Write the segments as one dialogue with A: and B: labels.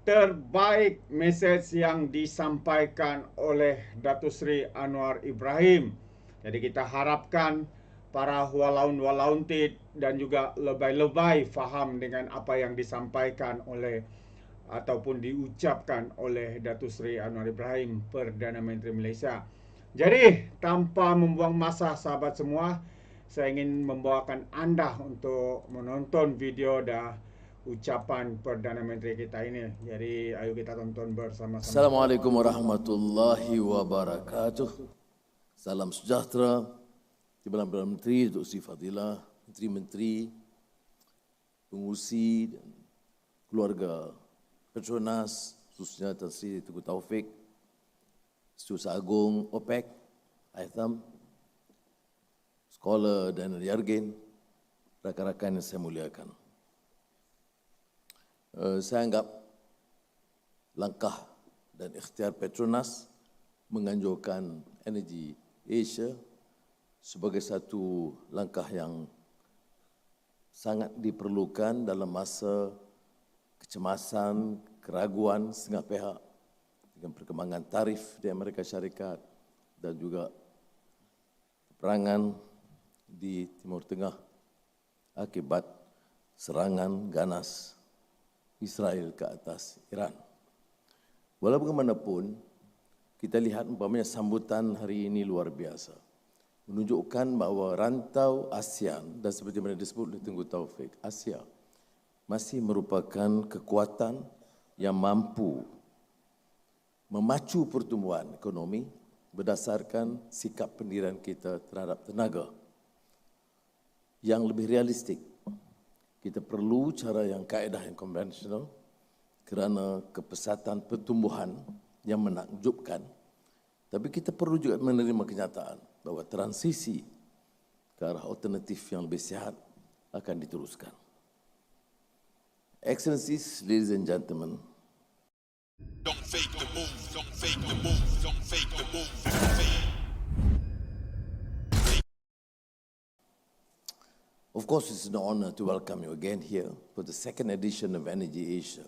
A: terbaik mesej yang disampaikan oleh Datuk Seri Anwar Ibrahim. Jadi kita harapkan para walaun-walaun dan juga lebay-lebay faham dengan apa yang disampaikan oleh ataupun diucapkan oleh Datuk Seri Anwar Ibrahim, Perdana Menteri Malaysia. Jadi, tanpa membuang masa sahabat semua, saya ingin membawakan anda untuk menonton video ucapan Perdana Menteri kita ini. Jadi, ayo kita tonton bersama-sama.
B: Assalamualaikum warahmatullahi wabarakatuh. Salam sejahtera kepada Perdana Menteri, Datuk Seri Fadilah, Menteri-Menteri, pengurusi dan keluarga Petronas, khususnya Tan Sri Tengku Taufik, Setiausaha Agung OPEC, Aitham, Scholar dan Yargin, rakan-rakan yang saya muliakan. Saya anggap langkah dan ikhtiar Petronas menganjurkan energi Asia sebagai satu langkah yang sangat diperlukan dalam masa kecemasan, keraguan setengah pihak dengan perkembangan tarif di Amerika Syarikat dan juga peperangan di Timur Tengah akibat serangan ganas Israel ke atas Iran. Walaupun bagaimanapun, kita lihat umpamanya sambutan hari ini luar biasa. Menunjukkan bahawa rantau ASEAN dan seperti mana disebut oleh Tengku Taufik, Asia masih merupakan kekuatan yang mampu memacu pertumbuhan ekonomi berdasarkan sikap pendirian kita terhadap tenaga yang lebih realistik. Kita perlu cara yang kaedah yang konvensional kerana kepesatan pertumbuhan yang menakjubkan. Tapi kita perlu juga menerima kenyataan bahawa transisi ke arah alternatif yang lebih sihat akan diteruskan. Excellencies, ladies and gentlemen,
C: don't fake the move, don't fake the move, don't fake the move, don't fake.
B: Of course, it's an honor to welcome you again here for the second edition of Energy Asia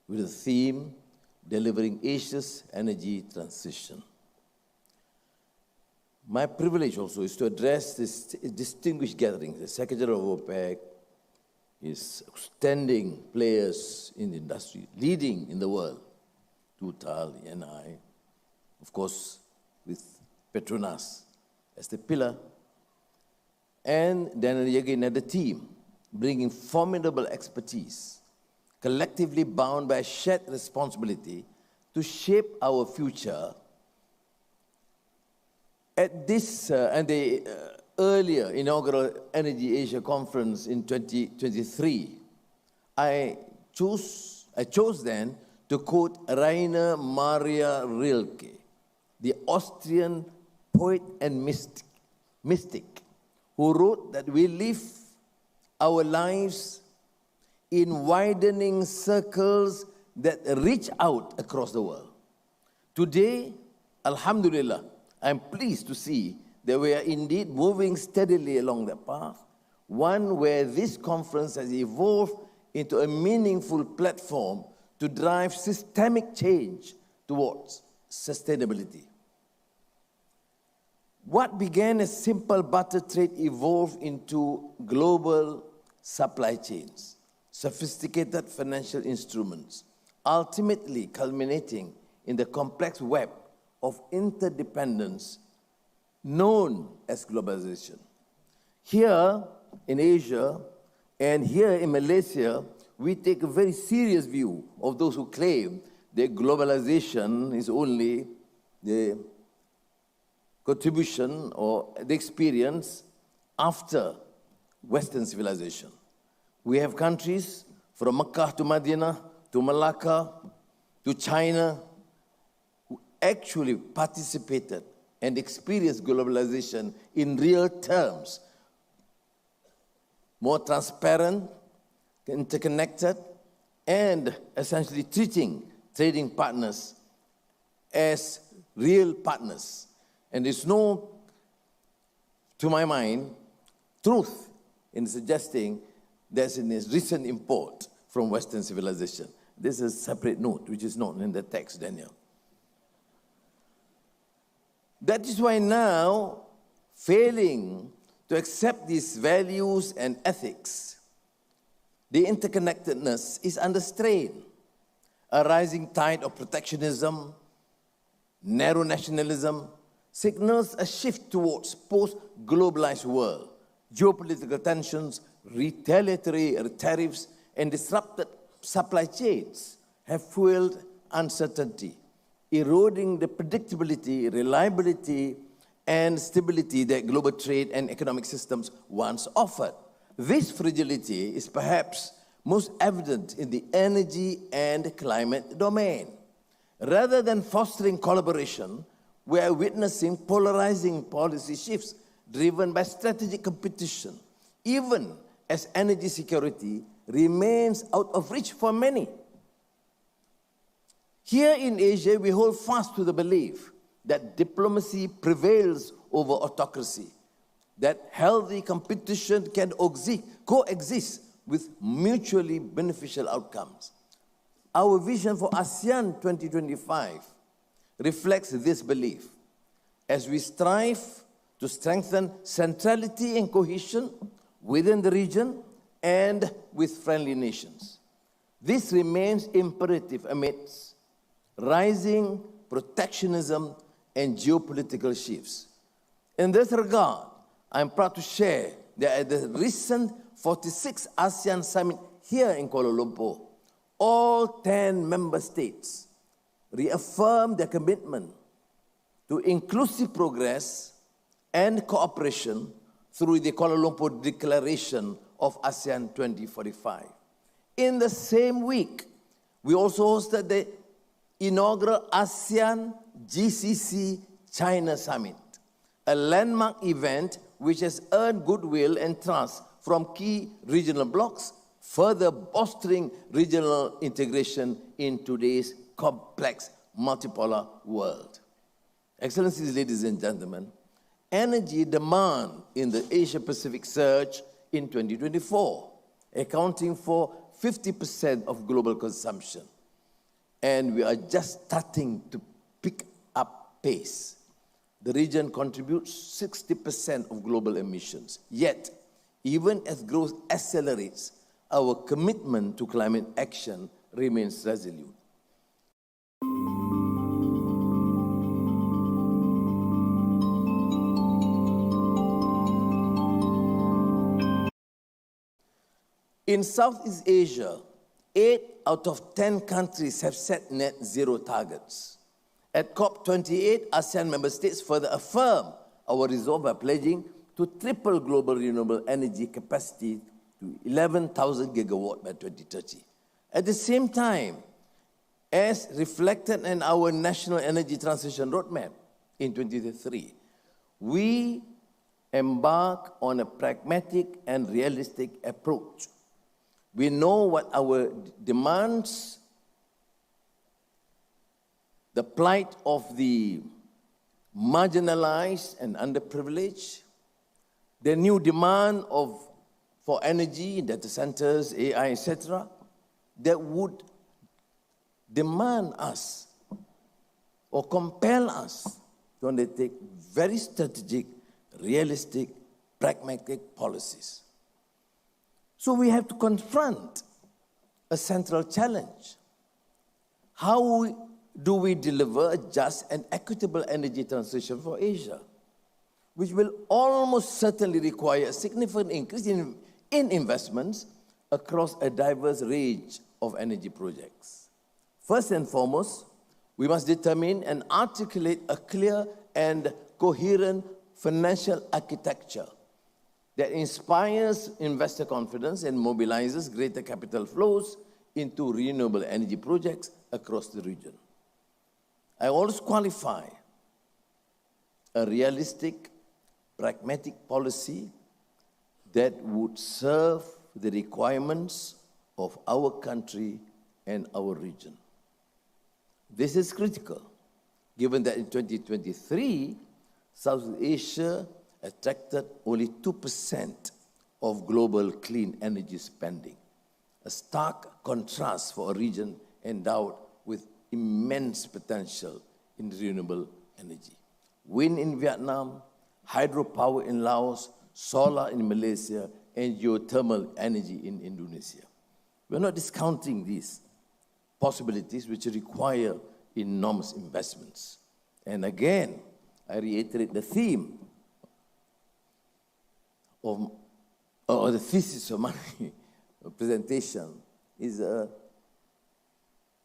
B: with the theme, Delivering Asia's Energy Transition. My privilege also is to address this distinguished gathering. The Secretary of OPEC is outstanding players in the industry, leading in the world, Total, ENI, of course, with Petronas as the pillar, and then again at the team, bringing formidable expertise, collectively bound by a shared responsibility to shape our future. At this and the earlier inaugural Energy Asia Conference in 2023, I chose then to quote Rainer Maria Rilke, the Austrian poet and mystic, who wrote that we live our lives in widening circles that reach out across the world. Today, Alhamdulillah, I'm pleased to see that we are indeed moving steadily along that path, one where this conference has evolved into a meaningful platform to drive systemic change towards sustainability. What began as simple barter trade evolved into global supply chains, sophisticated financial instruments, ultimately culminating in the complex web of interdependence known as globalization. Here in Asia and here in Malaysia, we take a very serious view of those who claim that globalization is only the contribution or the experience after Western civilization. We have countries from Makkah to Medina to Malacca to China who actually participated and experienced globalization in real terms, more transparent, interconnected, and essentially treating trading partners as real partners. And there's no, to my mind, truth in suggesting there's a recent import from Western civilization. This is a separate note, which is not in the text, Daniel. That is why now, failing to accept these values and ethics, the interconnectedness is under strain. A rising tide of protectionism, narrow nationalism, signals a shift towards post-globalized world. Geopolitical tensions, retaliatory tariffs, and disrupted supply chains have fueled uncertainty, eroding the predictability, reliability, and stability that global trade and economic systems once offered. This fragility is perhaps most evident in the energy and climate domain. Rather than fostering collaboration, we are witnessing polarizing policy shifts driven by strategic competition, even as energy security remains out of reach for many. Here in Asia, we hold fast to the belief that diplomacy prevails over autocracy, that healthy competition can coexist with mutually beneficial outcomes. Our vision for ASEAN 2025 reflects this belief as we strive to strengthen centrality and cohesion within the region and with friendly nations. This remains imperative amidst rising protectionism and geopolitical shifts. In this regard, I'm proud to share that at the recent 46th ASEAN Summit here in Kuala Lumpur, all 10 member states reaffirmed their commitment to inclusive progress and cooperation through the Kuala Lumpur Declaration of ASEAN 2045. In the same week, we also hosted the inaugural ASEAN GCC China Summit, a landmark event which has earned goodwill and trust from key regional blocs, further bolstering regional integration in today's complex multipolar world. Excellencies, ladies and gentlemen, energy demand in the Asia-Pacific surged in 2024, accounting for 50% of global consumption. And we are just starting to pick up pace. The region contributes 60% of global emissions. Yet, even as growth accelerates, our commitment to climate action remains resolute. In Southeast Asia, 8 out of 10 countries have set net zero targets. At COP28, ASEAN member states further affirm our resolve by pledging to triple global renewable energy capacity to 11,000 gigawatts by 2030. At the same time, as reflected in our National Energy Transition Roadmap in 2023, we embark on a pragmatic and realistic approach. We know what our demands, the plight of the marginalized and underprivileged, the new demand for energy, data centers, AI, etc., that would demand us or compel us to undertake very strategic, realistic, pragmatic policies. So we have to confront a central challenge. How do we deliver a just and equitable energy transition for Asia, which will almost certainly require a significant increase in investments across a diverse range of energy projects? First and foremost, we must determine and articulate a clear and coherent financial architecture that inspires investor confidence and mobilizes greater capital flows into renewable energy projects across the region. I always qualify a realistic, pragmatic policy that would serve the requirements of our country and our region. This is critical, given that in 2023, Southeast Asia attracted only 2% of global clean energy spending, a stark contrast for a region endowed with immense potential in renewable energy. Wind in Vietnam, hydropower in Laos, solar in Malaysia, and geothermal energy in Indonesia. We're not discounting these possibilities which require enormous investments. And again, I reiterate the theme of, or the thesis of my presentation is to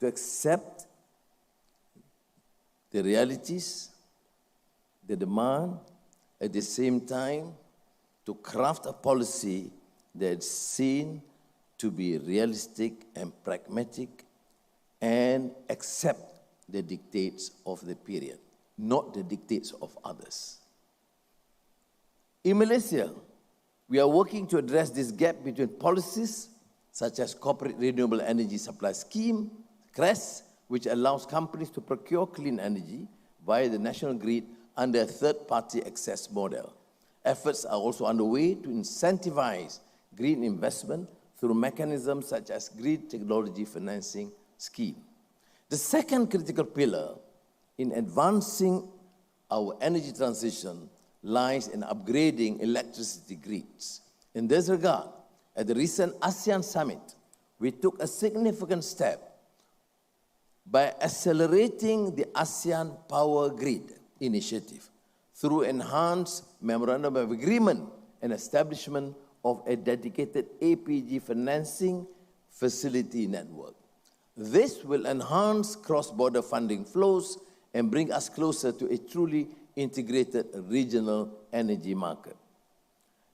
B: accept the realities, the demand, at the same time to craft a policy that's seen to be realistic and pragmatic and accept the dictates of the period, not the dictates of others. In Malaysia, we are working to address this gap between policies such as Corporate Renewable Energy Supply Scheme, CRES, which allows companies to procure clean energy via the national grid under a third-party access model. Efforts are also underway to incentivize green investment through mechanisms such as Grid Technology Financing Scheme. The second critical pillar in advancing our energy transition lies in upgrading electricity grids. In this regard, at the recent ASEAN Summit, we took a significant step by accelerating the ASEAN Power Grid initiative through enhanced Memorandum of Agreement and establishment of a dedicated APG financing facility network. This will enhance cross-border funding flows and bring us closer to a truly integrated regional energy market.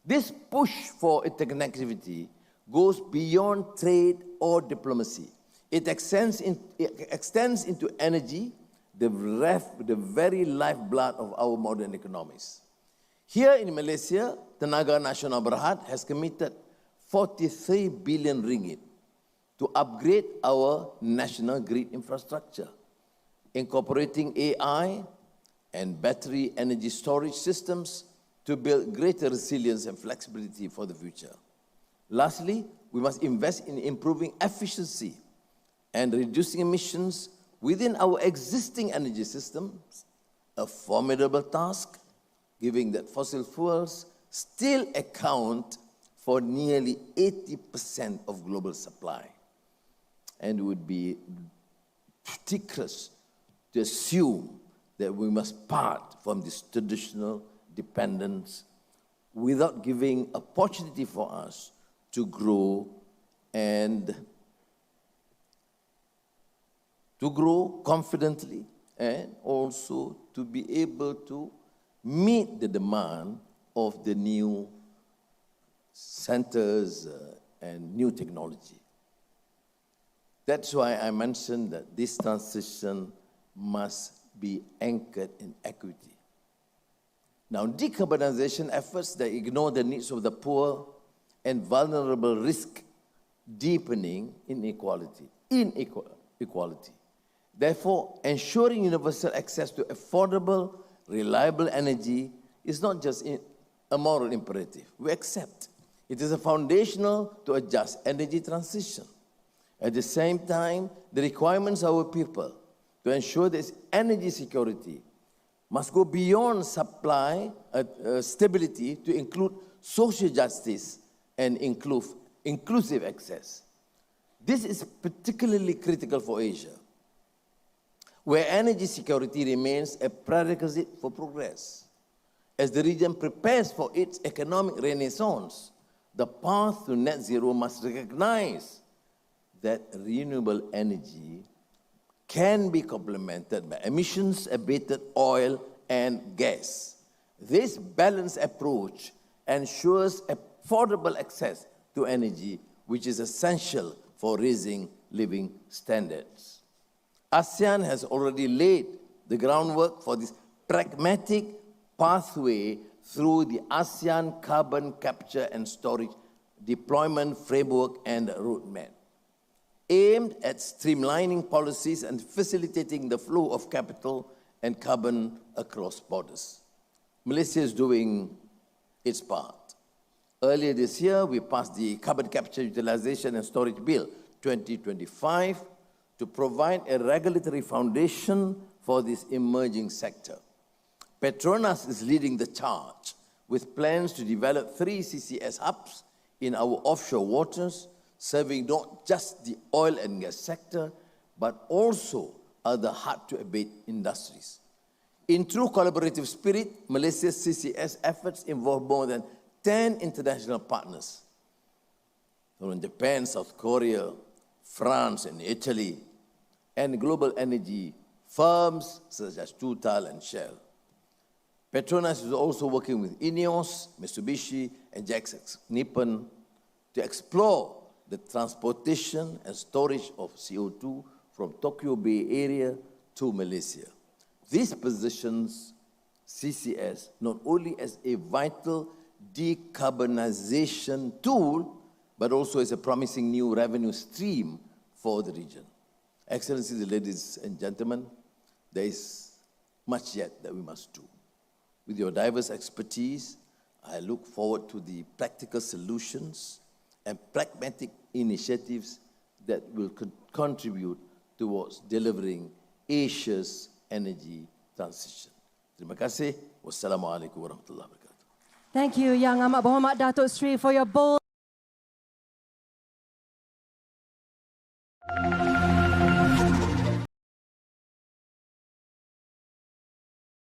B: This push for interconnectivity goes beyond trade or diplomacy. It extends into energy, the very lifeblood of our modern economies. Here in Malaysia, Tenaga Nasional Berhad has committed 43 billion ringgit to upgrade our national grid infrastructure, incorporating AI and battery energy storage systems to build greater resilience and flexibility for the future. Lastly, we must invest in improving efficiency and reducing emissions within our existing energy systems, a formidable task, given that fossil fuels still account for nearly 80% of global supply. And it would be ridiculous to assume that we must part from this traditional dependence without giving opportunity for us to grow and to grow confidently and also to be able to meet the demand of the new centers and new technology. That's why I mentioned that this transition must be anchored in equity. Now, decarbonization efforts that ignore the needs of the poor and vulnerable risk deepening inequality. Therefore, ensuring universal access to affordable, reliable energy is not just a moral imperative. We accept. It is a foundational to a just energy transition. At the same time, the requirements of our people to ensure this energy security must go beyond supply stability to include social justice and inclusive access. This is particularly critical for Asia, where energy security remains a prerequisite for progress. As the region prepares for its economic renaissance, the path to net zero must recognize that renewable energy can be complemented by emissions-abated oil and gas. This balanced approach ensures affordable access to energy, which is essential for raising living standards. ASEAN has already laid the groundwork for this pragmatic pathway through the ASEAN Carbon Capture and Storage Deployment Framework and Roadmap, aimed at streamlining policies and facilitating the flow of capital and carbon across borders. Malaysia is doing its part. Earlier this year, we passed the Carbon Capture Utilization and Storage Bill 2025 to provide a regulatory foundation for this emerging sector. Petronas is leading the charge with plans to develop 3 CCS hubs in our offshore waters, serving not just the oil and gas sector, but also other hard-to-abate industries. In true collaborative spirit, Malaysia's CCS efforts involve more than 10 international partners, from Japan, South Korea, France, and Italy, and global energy firms such as Total and Shell. Petronas is also working with INEOS, Mitsubishi, and JAX Nippon to explore the transportation and storage of CO2 from Tokyo Bay Area to Malaysia. This positions CCS not only as a vital decarbonization tool, but also as a promising new revenue stream for the region. Excellencies, ladies and gentlemen, there is much yet that we must do. With your diverse expertise, I look forward to the practical solutions and pragmatic initiatives that will contribute towards delivering Asia's energy transition. Terima kasih. Wassalamualaikum warahmatullahi wabarakatuh.
D: Thank you, Yang Amat Berhormat Datuk Seri, for your bold